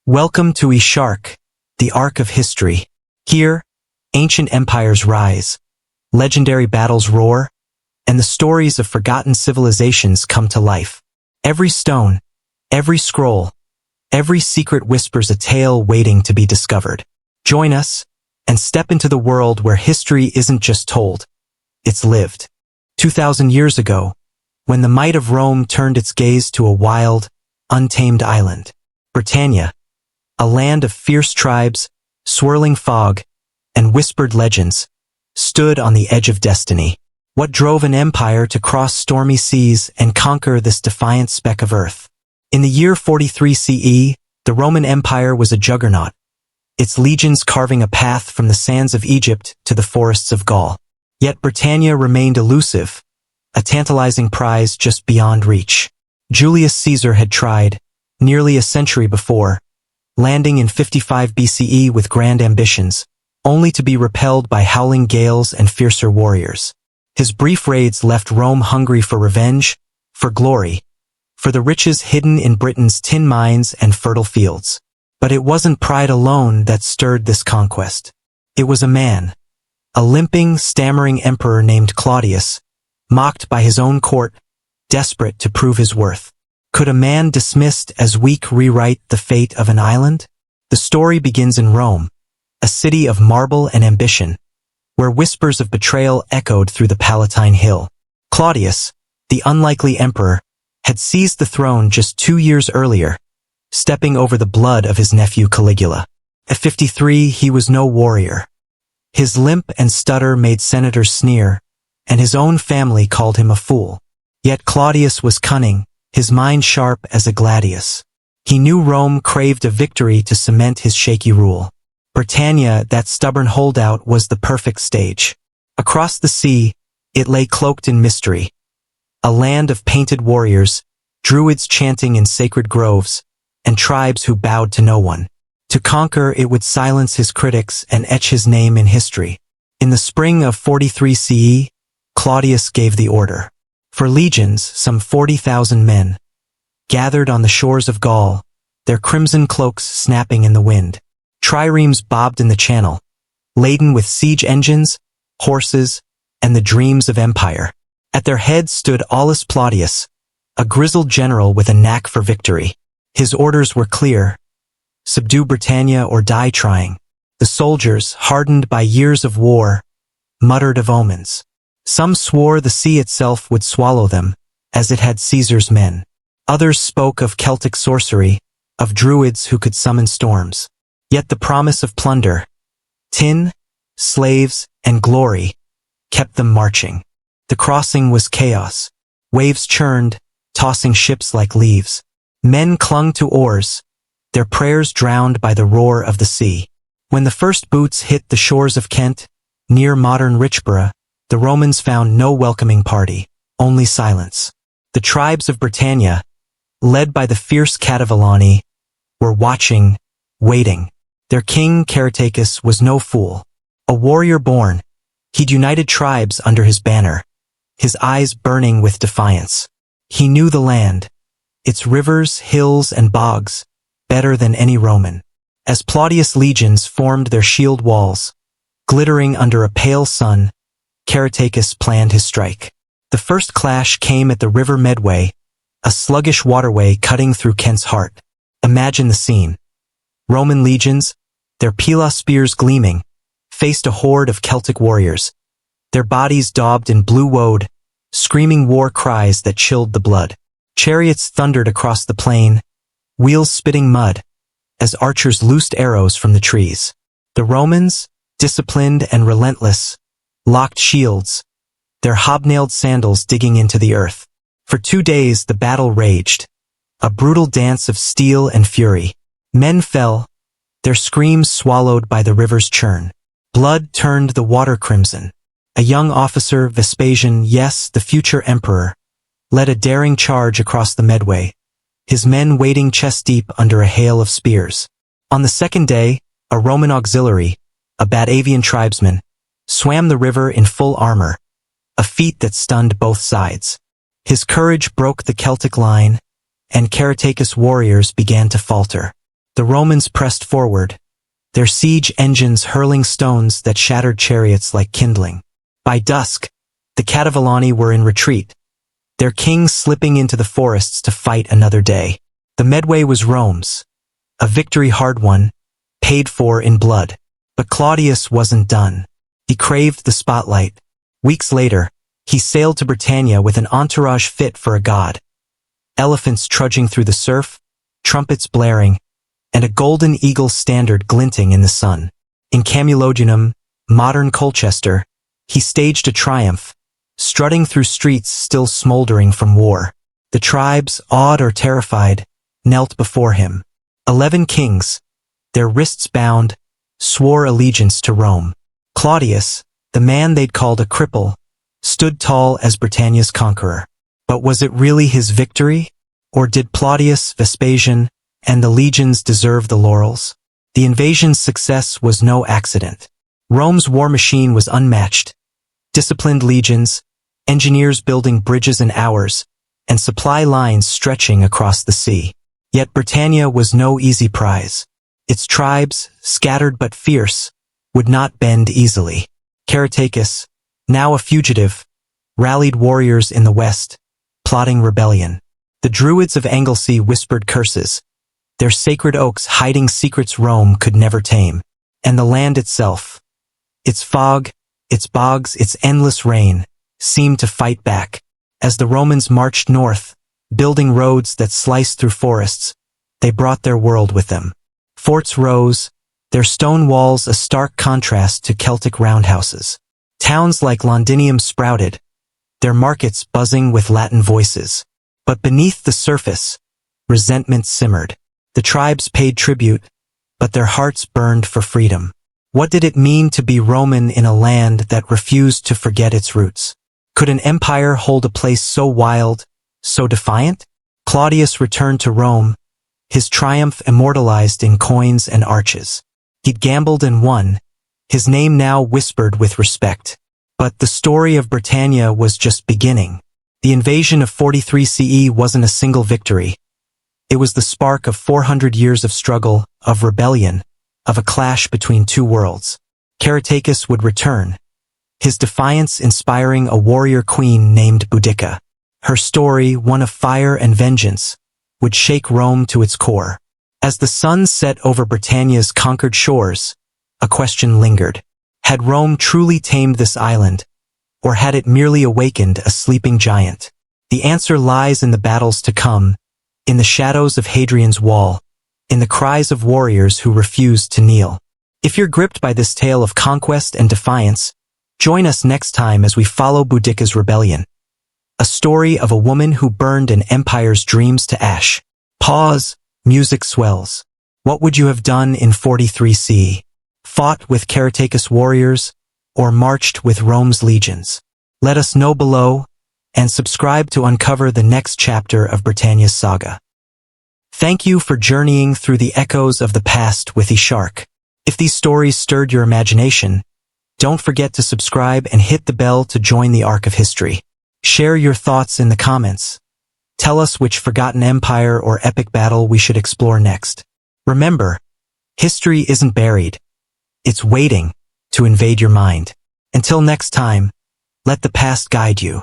Welcome to Ishark, the Ark of History. Here, ancient empires rise, legendary battles roar, and the stories of forgotten civilizations come to life. Every stone, every scroll, every secret whispers a tale waiting to be discovered. Join us and step into the world where history isn't just told, it's lived. 2,000 years ago, when the might of Rome turned its gaze to a wild, untamed island, Britannia, a land of fierce tribes, swirling fog, and whispered legends, stood on the edge of destiny. What drove an empire to cross stormy seas and conquer this defiant speck of earth? In the year 43 CE, the Roman Empire was a juggernaut, its legions carving a path from the sands of Egypt to the forests of Gaul. Yet Britannia remained elusive, a tantalizing prize just beyond reach. Julius Caesar had tried, nearly a century before, landing in 55 BCE with grand ambitions, only to be repelled by howling gales and fiercer warriors. His brief raids left Rome hungry for revenge, for glory, for the riches hidden in Britain's tin mines and fertile fields. But it wasn't pride alone that stirred this conquest. It was a man, a limping, stammering emperor named Claudius, mocked by his own court, desperate to prove his worth. Could a man dismissed as weak rewrite the fate of an island? The story begins in Rome, a city of marble and ambition, where whispers of betrayal echoed through the Palatine Hill. Claudius, the unlikely emperor, had seized the throne just 2 years earlier, stepping over the blood of his nephew Caligula. At 53, he was no warrior. His limp and stutter made senators sneer, and his own family called him a fool. Yet Claudius was cunning, his mind sharp as a gladius. He knew Rome craved a victory to cement his shaky rule. Britannia, that stubborn holdout, was the perfect stage. Across the sea, it lay cloaked in mystery. A land of painted warriors, druids chanting in sacred groves, and tribes who bowed to no one. To conquer, it would silence his critics and etch his name in history. In the spring of 43 CE, Claudius gave the order. For legions, some 40,000 men, gathered on the shores of Gaul, their crimson cloaks snapping in the wind. Triremes bobbed in the channel, laden with siege engines, horses, and the dreams of empire. At their head stood Aulus Plautius, a grizzled general with a knack for victory. His orders were clear: subdue Britannia or die trying. The soldiers, hardened by years of war, muttered of omens. Some swore the sea itself would swallow them, as it had Caesar's men. Others spoke of Celtic sorcery, of druids who could summon storms. Yet the promise of plunder, tin, slaves, and glory kept them marching. The crossing was chaos. Waves churned, tossing ships like leaves. Men clung to oars, their prayers drowned by the roar of the sea. When the first boots hit the shores of Kent, near modern Richborough, the Romans found no welcoming party, only silence. The tribes of Britannia, led by the fierce Cativalani, were watching, waiting. Their king, Caratacus, was no fool. A warrior born, he'd united tribes under his banner, his eyes burning with defiance. He knew the land, its rivers, hills, and bogs, better than any Roman. As Plautius' legions formed their shield walls, glittering under a pale sun, Caratacus planned his strike. The first clash came at the River Medway, a sluggish waterway cutting through Kent's heart. Imagine the scene. Roman legions, their pila spears gleaming, faced a horde of Celtic warriors, their bodies daubed in blue woad, screaming war cries that chilled the blood. Chariots thundered across the plain, wheels spitting mud, as archers loosed arrows from the trees. The Romans, disciplined and relentless, locked shields, their hobnailed sandals digging into the earth. For 2 days the battle raged, a brutal dance of steel and fury. Men fell, their screams swallowed by the river's churn. Blood turned the water crimson. A young officer, Vespasian, yes, the future emperor, led a daring charge across the Medway, his men wading chest-deep under a hail of spears. On the second day, a Roman auxiliary, a Batavian tribesman, swam the river in full armor, a feat that stunned both sides. His courage broke the Celtic line, and Caratacus warriors began to falter. The Romans pressed forward, their siege engines hurling stones that shattered chariots like kindling. By dusk, the Cativolani were in retreat, their king slipping into the forests to fight another day. The Medway was Rome's, a victory hard won, paid for in blood. But Claudius wasn't done. He craved the spotlight. Weeks later, he sailed to Britannia with an entourage fit for a god. Elephants trudging through the surf, trumpets blaring, and a golden eagle standard glinting in the sun. In Camulodunum, modern Colchester, he staged a triumph, strutting through streets still smoldering from war. The tribes, awed or terrified, knelt before him. 11 kings, their wrists bound, swore allegiance to Rome. Claudius, the man they'd called a cripple, stood tall as Britannia's conqueror. But was it really his victory? Or did Plautius, Vespasian, and the legions deserve the laurels? The invasion's success was no accident. Rome's war machine was unmatched. Disciplined legions, engineers building bridges in hours, and supply lines stretching across the sea. Yet Britannia was no easy prize. Its tribes, scattered but fierce, would not bend easily. Caratacus, now a fugitive, rallied warriors in the west, plotting rebellion. The Druids of Anglesey whispered curses, their sacred oaks hiding secrets Rome could never tame. And the land itself, its fog, its bogs, its endless rain, seemed to fight back. As the Romans marched north, building roads that sliced through forests, they brought their world with them. Forts rose, their stone walls a stark contrast to Celtic roundhouses. Towns like Londinium sprouted, their markets buzzing with Latin voices. But beneath the surface, resentment simmered. The tribes paid tribute, but their hearts burned for freedom. What did it mean to be Roman in a land that refused to forget its roots? Could an empire hold a place so wild, so defiant? Claudius returned to Rome, his triumph immortalized in coins and arches. He'd gambled and won, his name now whispered with respect. But the story of Britannia was just beginning. The invasion of 43 CE wasn't a single victory. It was the spark of 400 years of struggle, of rebellion, of a clash between two worlds. Caratacus would return, his defiance inspiring a warrior queen named Boudica. Her story, one of fire and vengeance, would shake Rome to its core. As the sun set over Britannia's conquered shores, a question lingered. Had Rome truly tamed this island, or had it merely awakened a sleeping giant? The answer lies in the battles to come, in the shadows of Hadrian's Wall, in the cries of warriors who refused to kneel. If you're gripped by this tale of conquest and defiance, join us next time as we follow Boudica's rebellion. A story of a woman who burned an empire's dreams to ash. Pause, music swells. What would you have done in 43 CE? Fought with Caratacus warriors, or marched with Rome's legions? Let us know below, and subscribe to uncover the next chapter of Britannia's saga. Thank you for journeying through the echoes of the past with eShark. If these stories stirred your imagination, don't forget to subscribe and hit the bell to join the Arc of History. Share your thoughts in the comments. Tell us which forgotten empire or epic battle we should explore next. Remember, history isn't buried. It's waiting to invade your mind. Until next time, let the past guide you.